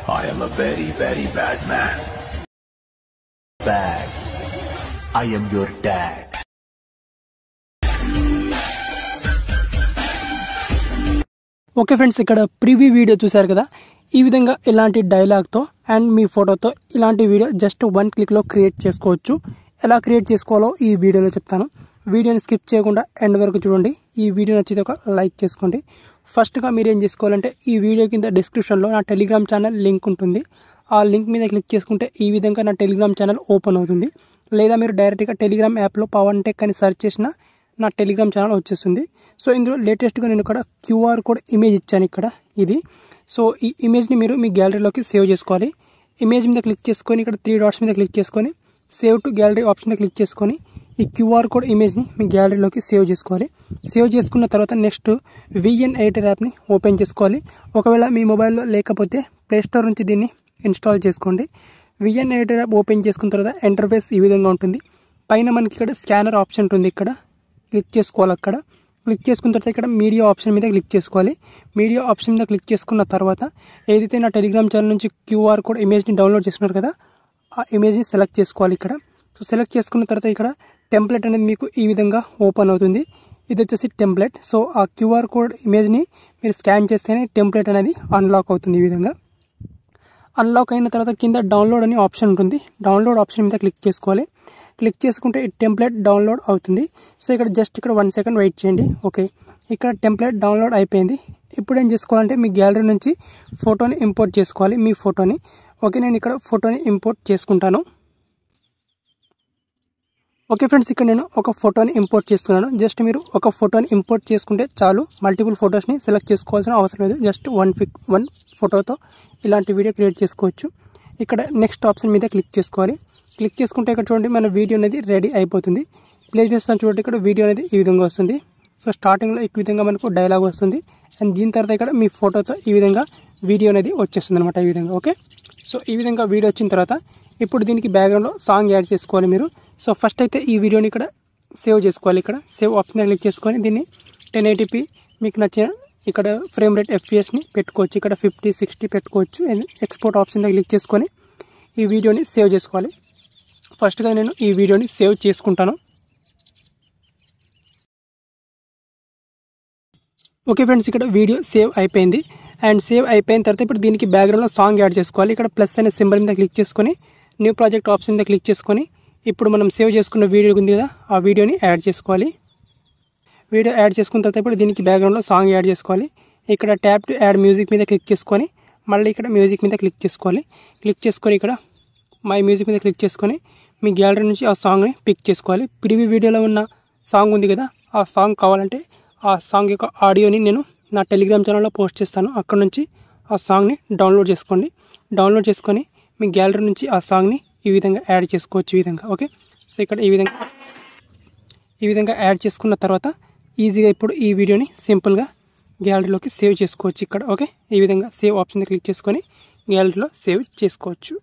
I am a very, very bad man. Bad. I am your dad. Okay friends, ఇక్కడ preview video చూశారు కదా. ఈ విధంగా ఇలాంటి డైలాగ్తో అండ్ మీ ఫోటోతో ఇలాంటి వీడియో జస్ట్ 1 క్లిక్లో క్రియేట్ చేసుకోవచ్చు. ఎలా క్రియేట్ చేసుకోవాలో ఈ వీడియోలో చెప్తాను. వీడియోని స్కిప్ చేయకుండా ఎండ్ వరకు చూడండి. ఈ వీడియో నచ్చితే ఒక లైక్ చేసుకోండి. ఫస్ట్గా మీరు ఏం చేసుకోవాలంటే ఈ వీడియో కింద డిస్క్రిప్షన్లో నా టెలిగ్రామ్ ఛానల్ లింక్ ఉంటుంది. ఆ లింక్ మీద క్లిక్ చేసుకుంటే ఈ విధంగా నా టెలిగ్రామ్ ఛానల్ ఓపెన్ అవుతుంది. లేదా మీరు డైరెక్ట్గా టెలిగ్రామ్ యాప్లో పవన్ టెక్ అని సెర్చ్ చేసిన నా టెలిగ్రామ్ ఛానల్ వచ్చేస్తుంది. సో ఇందులో లేటెస్ట్గా నేను ఇక్కడ QR కోడ్ ఇమేజ్ ఇచ్చాను ఇక్కడ ఇది. సో ఈ ఇమేజ్ని మీరు మీ గ్యాలరీలోకి సేవ్ చేసుకోవాలి. ఇమేజ్ మీద క్లిక్ చేసుకొని ఇక్కడ 3 డాట్స్ మీద క్లిక్ చేసుకొని సేవ్ టు గ్యాలరీ ఆప్షన్ మీద క్లిక్ చేసుకొని ఈ QR కోడ్ ఇమేజ్ని మీ గ్యాలరీలోకి సేవ్ చేసుకోవాలి. సేవ్ చేసుకున్న తర్వాత నెక్స్ట్ VN ఎడిటర్ యాప్ని ఓపెన్ చేసుకోవాలి. ఒకవేళ మీ మొబైల్లో లేకపోతే ప్లేస్టోర్ నుంచి దీన్ని ఇన్స్టాల్ చేసుకోండి. VN ఎడిటర్ యాప్ ఓపెన్ చేసుకున్న తర్వాత ఇంటర్ఫేస్ ఈ విధంగా ఉంటుంది. పైన మనకి ఇక్కడ స్కానర్ ఆప్షన్ ఉంటుంది. ఇక్కడ క్లిక్ చేసుకోవాలి. అక్కడ క్లిక్ చేసుకున్న తర్వాత ఇక్కడ మీడియా ఆప్షన్ మీద క్లిక్ చేసుకోవాలి. మీడియా ఆప్షన్ మీద క్లిక్ చేసుకున్న తర్వాత ఏదైతే నా టెలిగ్రామ్ ఛానల్ నుంచి QR కోడ్ ఇమేజ్ని డౌన్లోడ్ చేసుకున్నారు కదా, ఆ ఇమేజ్ని సెలెక్ట్ చేసుకోవాలి ఇక్కడ. సో సెలెక్ట్ చేసుకున్న తర్వాత ఇక్కడ టెంప్లెట్ అనేది మీకు ఈ విధంగా ఓపెన్ అవుతుంది. ఇది వచ్చేసి టెంప్లెట్. సో ఆ QR కోడ్ ఇమేజ్ని మీరు స్కాన్ చేస్తేనే టెంప్లెట్ అనేది అన్లాక్ అవుతుంది. ఈ విధంగా అన్లాక్ అయిన తర్వాత కింద డౌన్లోడ్ అనే ఆప్షన్ ఉంటుంది. డౌన్లోడ్ ఆప్షన్ మీద క్లిక్ చేసుకోవాలి. క్లిక్ చేసుకుంటే ఈ టెంప్లెట్ డౌన్లోడ్ అవుతుంది. సో ఇక్కడ జస్ట్ ఇక్కడ 1 సెకండ్ వెయిట్ చేయండి. ఓకే, ఇక్కడ టెంప్లెట్ డౌన్లోడ్ అయిపోయింది. ఇప్పుడు ఏం చేసుకోవాలంటే మీ గ్యాలరీ నుంచి ఫోటోని ఇంపోర్ట్ చేసుకోవాలి, మీ ఫోటోని. ఓకే, నేను ఇక్కడ ఫోటోని ఇంపోర్ట్ చేసుకుంటాను. ఓకే ఫ్రెండ్స్, ఇక్కడ నేను ఒక ఫోటోని ఇంపోర్ట్ చేస్తున్నాను. జస్ట్ మీరు ఒక ఫోటోని ఇంపోర్ట్ చేసుకుంటే చాలు. మల్టిపుల్ ఫొటోస్ని సెలెక్ట్ చేసుకోవాల్సిన అవసరం లేదు. జస్ట్ వన్ ఫోటోతో ఇలాంటి వీడియో క్రియేట్ చేసుకోవచ్చు. ఇక్కడ నెక్స్ట్ ఆప్షన్ మీద క్లిక్ చేసుకోవాలి. క్లిక్ చేసుకుంటే ఇక్కడ చూడండి మన వీడియో అనేది రెడీ అయిపోతుంది. ప్లే చేస్తాను చూడండి, ఇక్కడ వీడియో అనేది ఈ విధంగా వస్తుంది. సో స్టార్టింగ్లో ఈ విధంగా మనకు డైలాగ్ వస్తుంది. అండ్ దీని తర్వాత ఇక్కడ మీ ఫోటోతో ఈ విధంగా వీడియో అనేది వచ్చేస్తుంది అనమాట. ఈ విధంగా ఓకే. సో ఈ విధంగా వీడియో వచ్చిన తర్వాత ఇప్పుడు దీనికి బ్యాక్గ్రౌండ్లో సాంగ్ యాడ్ చేసుకోవాలి మీరు. సో ఫస్ట్ అయితే ఈ వీడియోని ఇక్కడ సేవ్ చేసుకోవాలి. ఇక్కడ సేవ్ ఆప్షన్ క్లిక్ చేసుకొని దీన్ని 1080p మీకు నచ్చిన ఇక్కడ ఫ్రేమ్ రేట్ FPS పెట్టుకోవచ్చు. ఇక్కడ 50, 60 పెట్టుకోవచ్చు. ఎక్స్పోర్ట్ ఆప్షన్ క్లిక్ చేసుకొని ఈ వీడియోని సేవ్ చేసుకోవాలి. ఫస్ట్గా నేను ఈ వీడియోని సేవ్ చేసుకుంటాను. ఓకే ఫ్రెండ్స్, ఇక్కడ వీడియో సేవ్ అయిపోయింది. అండ్ సేవ్ అయిపోయిన తర్వాత ఇప్పుడు దీనికి బ్యాక్గ్రౌండ్లో సాంగ్ యాడ్ చేసుకోవాలి. ఇక్కడ ప్లస్ అనే సింబల్ మీద క్లిక్ చేసుకొని న్యూ ప్రాజెక్ట్ ఆప్షన్ మీద క్లిక్ చేసుకొని ఇప్పుడు మనం సేవ్ చేసుకున్న వీడియో ఉంది కదా, ఆ వీడియోని యాడ్ చేసుకోవాలి. వీడియో యాడ్ చేసుకున్న తర్వాత ఇప్పుడు దీనికి బ్యాక్గ్రౌండ్లో సాంగ్ యాడ్ చేసుకోవాలి. ఇక్కడ ట్యాప్ టు యాడ్ మ్యూజిక్ మీద క్లిక్ చేసుకొని మళ్ళీ ఇక్కడ మ్యూజిక్ మీద క్లిక్ చేసుకోవాలి. క్లిక్ చేసుకొని ఇక్కడ మై మ్యూజిక్ మీద క్లిక్ చేసుకొని మీ గ్యాలరీ నుంచి ఆ సాంగ్ని పిక్ చేసుకోవాలి. ప్రివ్యూ వీడియోలో ఉన్న సాంగ్ ఉంది కదా, ఆ సాంగ్ కావాలంటే ఆ సాంగ్ యొక్క ఆడియోని నేను నా టెలిగ్రామ్ ఛానల్లో పోస్ట్ చేస్తాను. అక్కడ నుంచి ఆ సాంగ్ని డౌన్లోడ్ చేసుకోండి. డౌన్లోడ్ చేసుకొని మీ గ్యాలరీ నుంచి ఆ సాంగ్ని ఈ విధంగా యాడ్ చేసుకోవచ్చు. ఈ విధంగా ఓకే. సో ఇక్కడ ఈ విధంగా యాడ్ చేసుకున్న తర్వాత ఈజీగా ఇప్పుడు ఈ వీడియోని సింపుల్గా గ్యాలరీలోకి సేవ్ చేసుకోవచ్చు ఇక్కడ. ఓకే, ఈ విధంగా సేవ్ ఆప్షన్ క్లిక్ చేసుకొని గ్యాలరీలో సేవ్ చేసుకోవచ్చు.